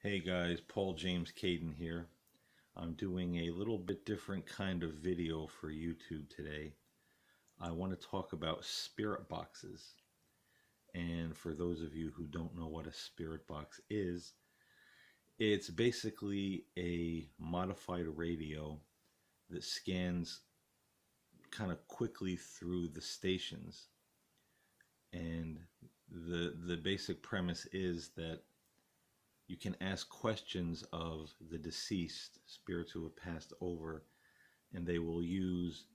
Hey guys, Paul James Caden here. I'm doing a little bit different kind of video for YouTube today. I want to talk about spirit boxes. And for those of you who don't know what a spirit box is, it's basically a modified radio that scans kind of quickly through the stations. And the basic premise is that you can ask questions of the deceased spirits who have passed over, and they will use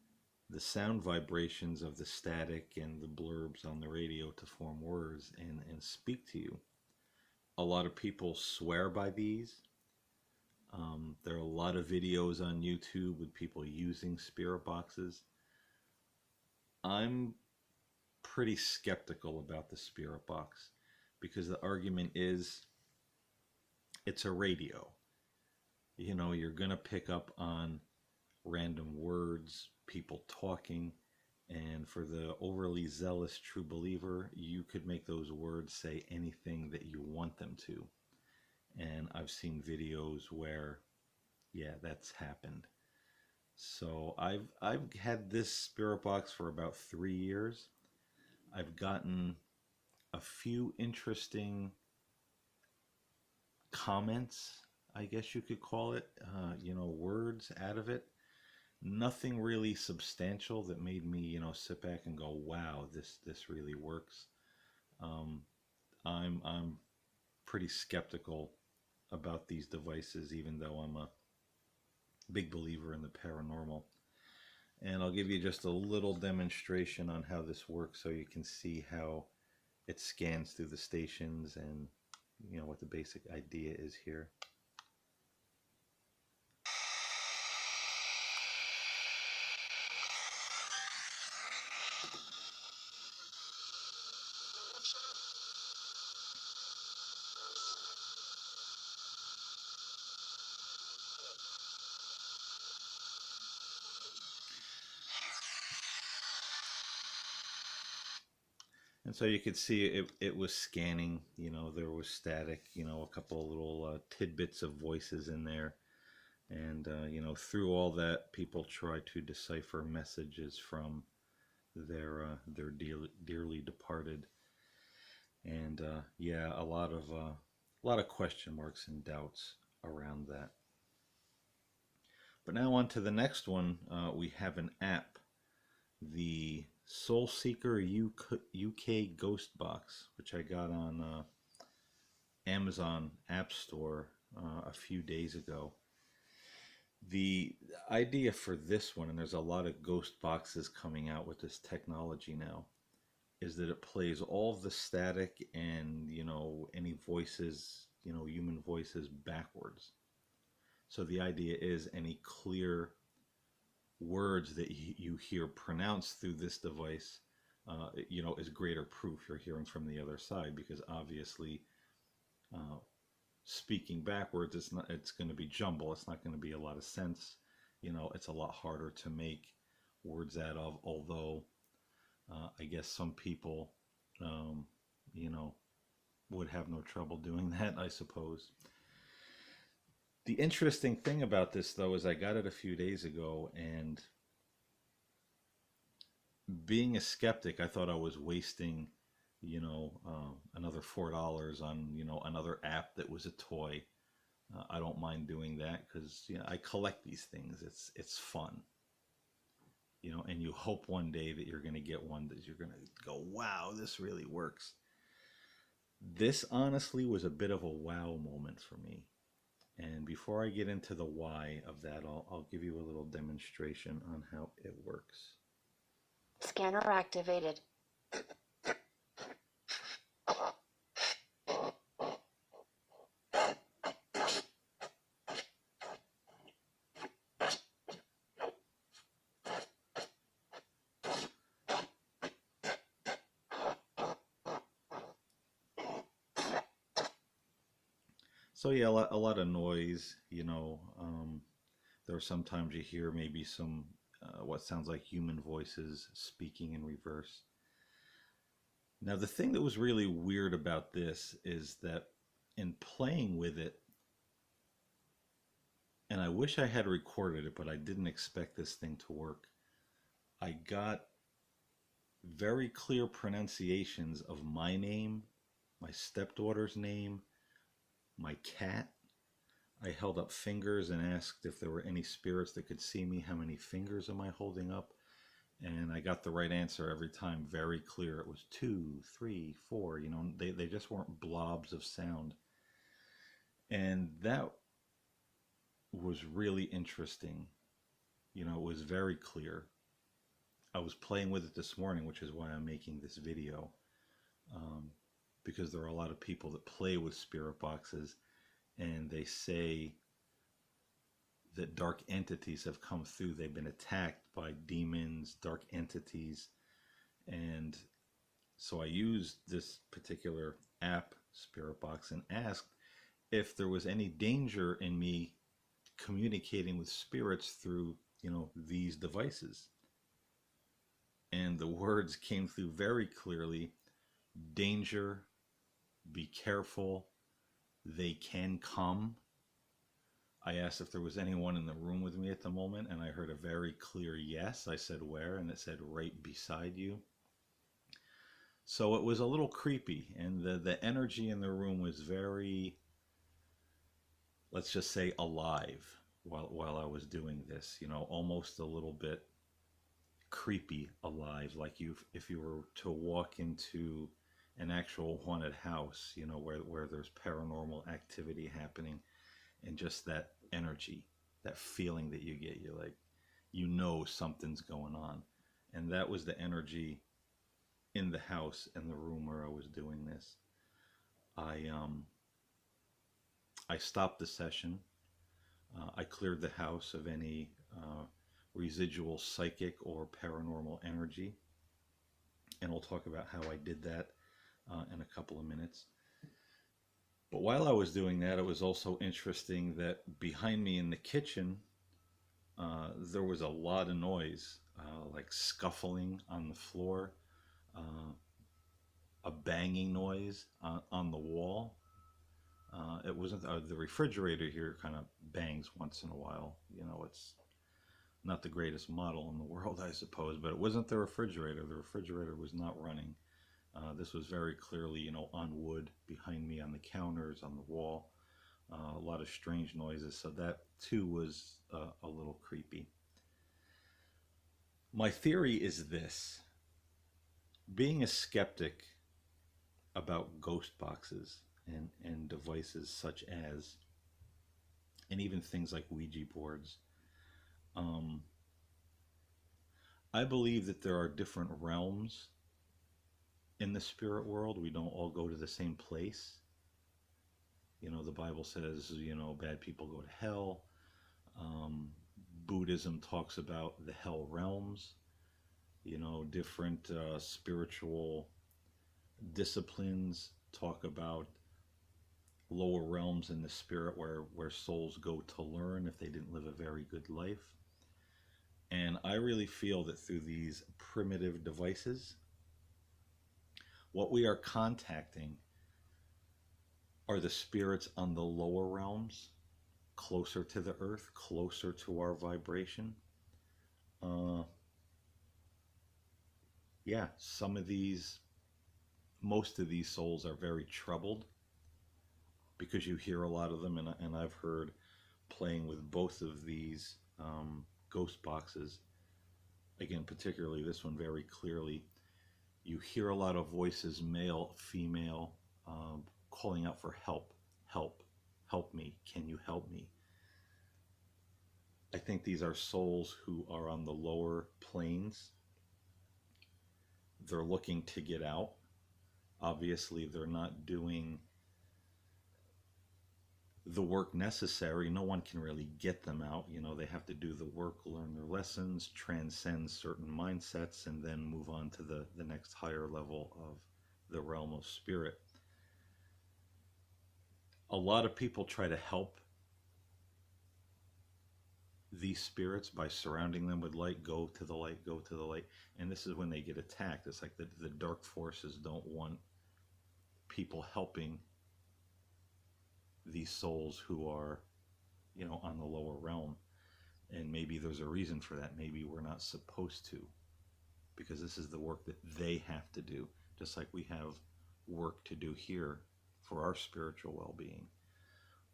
the sound vibrations of the static and the blurbs on the radio to form words and speak to you. A lot of people swear by these. There are a lot of videos on YouTube with people using spirit boxes. I'm pretty skeptical about the spirit box because the argument is it's a radio. You know, you're going to pick up on random words, people talking, and for the overly zealous true believer, you could make those words say anything that you want them to. And I've seen videos where, yeah, that's happened. So I've had this spirit box for about 3 years. I've gotten a few interesting comments, I guess you could call it, words out of it. Nothing really substantial that made me, sit back and go, "Wow, this really works." Um, I'm pretty skeptical about these devices, even though I'm a big believer in the paranormal. And I'll give you just a little demonstration on how this works, so you can see how it scans through the stations and what the basic idea is here. And so you could see it was scanning, there was static, a couple of little tidbits of voices in there. And, through all that, people try to decipher messages from their dearly departed. And, yeah, a lot of question marks and doubts around that. But now on to the next one. We have an app, the Soul Seeker UK Ghost Box, which I got on Amazon App Store a few days ago. The idea for this one, and there's a lot of ghost boxes coming out with this technology now, is that it plays all of the static and any voices, human voices backwards. So the idea is any clear words that you hear pronounced through this device, is greater proof you're hearing from the other side, because obviously, uh, speaking backwards, it's going to be jumble. It's not going to be a lot of sense. It's a lot harder to make words out of. Although, I guess some people, um, you know, would have no trouble doing that, I suppose. The interesting thing about this, though, is I got it a few days ago, and being a skeptic, I thought I was wasting, another $4 on, another app that was a toy. I don't mind doing that because I collect these things. It's fun, and you hope one day that you're going to get one that you're going to go, "Wow, this really works." This honestly was a bit of a wow moment for me. And before I get into the why of that, I'll give you a little demonstration on how it works. Scanner activated. So yeah, a lot of noise. There are sometimes you hear maybe some what sounds like human voices speaking in reverse. Now, the thing that was really weird about this is that in playing with it, and I wish I had recorded it, but I didn't expect this thing to work. I got very clear pronunciations of my name, my stepdaughter's name, my cat. I held up fingers and asked if there were any spirits that could see me. How many fingers am I holding up? And I got the right answer every time, very clear. It was two, three, four. They just weren't blobs of sound. And that was really interesting. It was very clear. I was playing with it this morning, which is why I'm making this video, um, because there are a lot of people that play with spirit boxes, and they say that dark entities have come through. They've been attacked by demons, dark entities. And so I used this particular app, Spirit Box, and asked if there was any danger in me communicating with spirits through, these devices. And the words came through very clearly: danger, be careful, they can come. I asked if there was anyone in the room with me at the moment, and I heard a very clear yes. I said, where? And it said, right beside you. So it was a little creepy, and the energy in the room was very, let's just say, alive while I was doing this, almost a little bit creepy alive, like if you were to walk into an actual haunted house, where there's paranormal activity happening, and just that energy, that feeling that you get, you're like, something's going on. And that was the energy in the house, in the room where I was doing this. I stopped the session. I cleared the house of any residual psychic or paranormal energy, and we'll talk about how I did that in a couple of minutes. But while I was doing that, it was also interesting that behind me in the kitchen, there was a lot of noise, like scuffling on the floor, a banging noise on the wall. It wasn't the refrigerator here kind of bangs once in a while. It's not the greatest model in the world, I suppose, but it wasn't the refrigerator. The refrigerator was not running. This was very clearly, on wood behind me, on the counters, on the wall. A lot of strange noises. So that too was a little creepy. My theory is this: being a skeptic about ghost boxes and devices such as, and even things like Ouija boards, I believe that there are different realms in the spirit world. We don't all go to the same place. The Bible says, bad people go to hell. Buddhism talks about the hell realms, different spiritual disciplines talk about lower realms in the spirit where souls go to learn if they didn't live a very good life. And I really feel that through these primitive devices, what we are contacting are the spirits on the lower realms, closer to the earth, closer to our vibration. Yeah, most of these souls are very troubled, because you hear a lot of them, and I've heard, playing with both of these ghost boxes, again, particularly this one very clearly, you hear a lot of voices, male, female, calling out for help, help me, can you help me? I think these are souls who are on the lower planes. They're looking to get out. Obviously, they're not doing the work necessary. No one can really get them out. They have to do the work, learn their lessons, transcend certain mindsets, and then move on to the next higher level of the realm of spirit. A lot of people try to help these spirits by surrounding them with light. Go to the light, go to the light. And this is when they get attacked. It's like the dark forces don't want people helping these souls who are on the lower realm. And maybe there's a reason for that. Maybe we're not supposed to, because this is the work that they have to do, just like we have work to do here for our spiritual well being.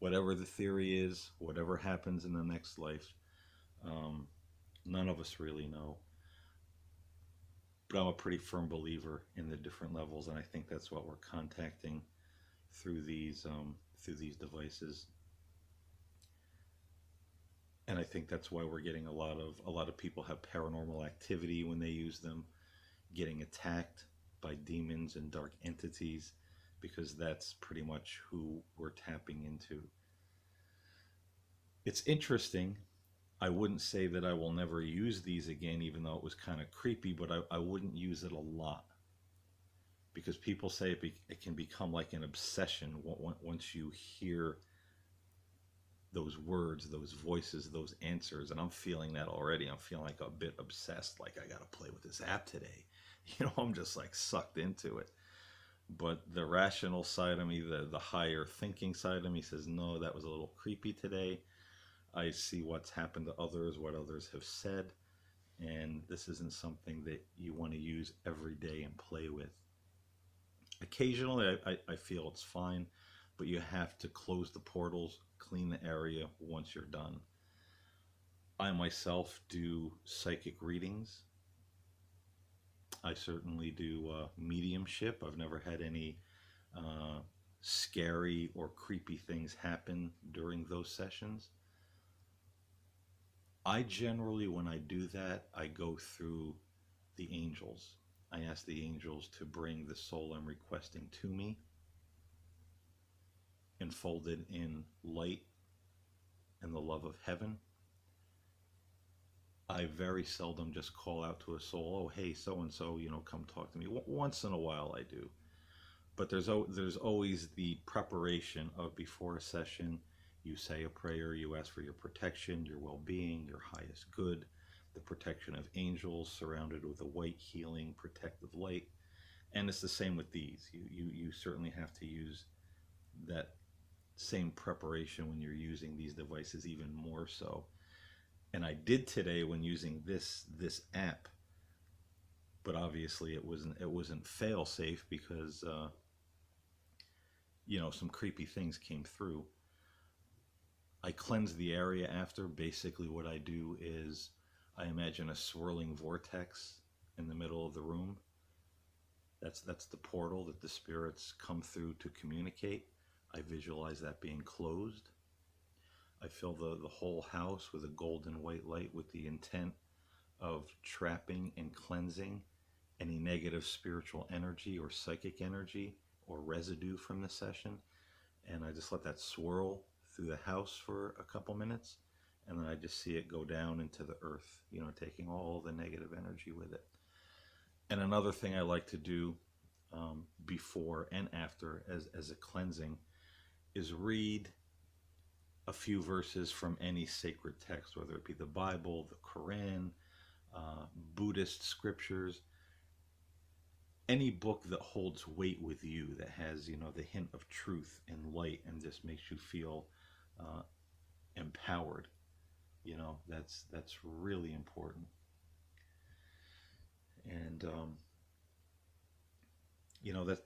Whatever the theory is, whatever happens in the next life, um, none of us really know. But I'm a pretty firm believer in the different levels, and I think that's what we're contacting through these devices. And I think that's why we're getting a lot of people have paranormal activity when they use them, getting attacked by demons and dark entities, because that's pretty much who we're tapping into. It's interesting. I wouldn't say that I will never use these again, even though it was kind of creepy, but I wouldn't use it a lot, because people say it can become like an obsession once you hear those words, those voices, those answers. And I'm feeling that already. I'm feeling like a bit obsessed, like I got to play with this app today. I'm just like sucked into it. But the rational side of me, the higher thinking side of me says, no, that was a little creepy today. I see what's happened to others, what others have said, and this isn't something that you want to use every day and play with. Occasionally, I feel it's fine, but you have to close the portals, clean the area once you're done. I myself do psychic readings. I certainly do mediumship. I've never had any uh, scary or creepy things happen during those sessions. I generally, when I do that, I go through the angels. I ask the angels to bring the soul I'm requesting to me, enfolded in light and the love of heaven. I very seldom just call out to a soul, oh, hey, so and so, come talk to me. Once in a while I do. But there's always the preparation of before a session. You say a prayer, you ask for your protection, your well being, your highest good, the protection of angels surrounded with a white, healing, protective light. And it's the same with these. You certainly have to use that same preparation when you're using these devices, even more so. And I did today when using this app, but obviously it wasn't fail safe, because some creepy things came through. I cleanse the area after. Basically, what I do is I imagine a swirling vortex in the middle of the room. That's the portal that the spirits come through to communicate. I visualize that being closed. I fill the whole house with a golden white light with the intent of trapping and cleansing any negative spiritual energy or psychic energy or residue from the session. And I just let that swirl through the house for a couple minutes. And then I just see it go down into the earth, taking all the negative energy with it. And another thing I like to do before and after as a cleansing is read a few verses from any sacred text, whether it be the Bible, the Quran, Buddhist scriptures, any book that holds weight with you, that has the hint of truth and light and just makes you feel uh, empowered. That's really important. And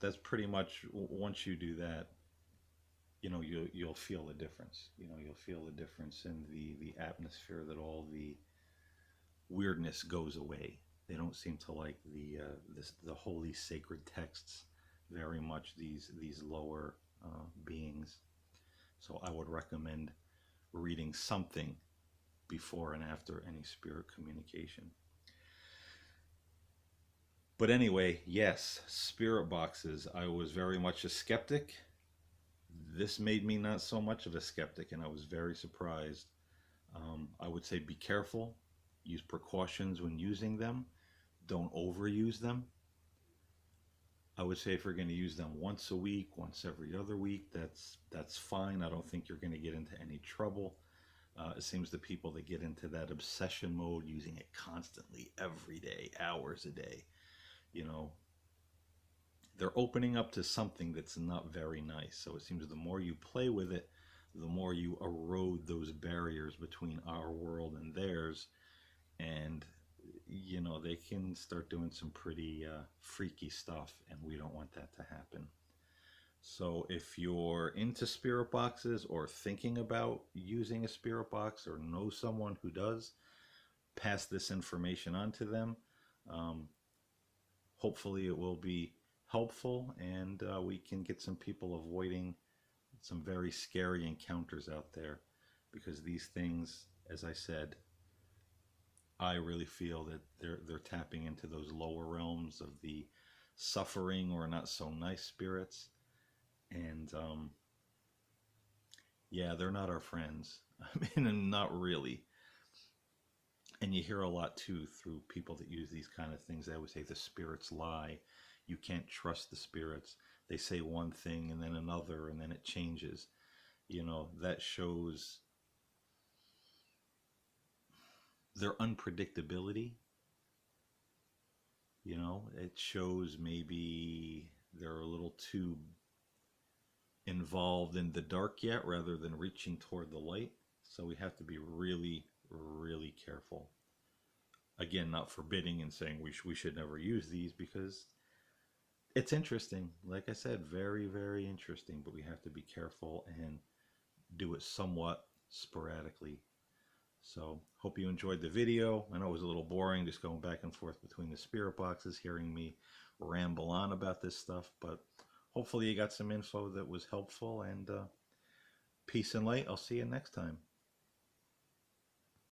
that's pretty much, once you do that, you'll feel the difference. You'll feel the difference in the atmosphere, that all the weirdness goes away. They don't seem to like the holy sacred texts very much, these lower beings. So I would recommend reading something before and after any spirit communication. But anyway, yes, spirit boxes. I was very much a skeptic. This made me not so much of a skeptic, and I was very surprised. I would say be careful, use precautions when using them, don't overuse them. I would say if you're going to use them once a week, once every other week, that's fine. I don't think you're going to get into any trouble. It seems the people that get into that obsession mode, using it constantly, every day, hours a day, you know, they're opening up to something that's not very nice. So it seems the more you play with it, the more you erode those barriers between our world and theirs. And, they can start doing some pretty freaky stuff, and we don't want that to happen. So if you're into spirit boxes or thinking about using a spirit box or know someone who does, pass this information on to them. Um, Hopefully, it will be helpful, and we can get some people avoiding some very scary encounters out there, because these things, as I said, I really feel that they're tapping into those lower realms of the suffering or not so nice spirits, and yeah, they're not our friends. I mean, not really. And you hear a lot too through people that use these kind of things. They always say the spirits lie. You can't trust the spirits. They say one thing and then another, and then it changes. That shows their unpredictability. It shows maybe they're a little too involved in the dark yet rather than reaching toward the light. So we have to be really, really careful. Again, not forbidding and saying we should never use these, because it's interesting. Like I said, very, very interesting, but we have to be careful and do it somewhat sporadically. So, hope you enjoyed the video. I know it was a little boring just going back and forth between the spirit boxes, hearing me ramble on about this stuff, but hopefully you got some info that was helpful, and peace and light. I'll see you next time.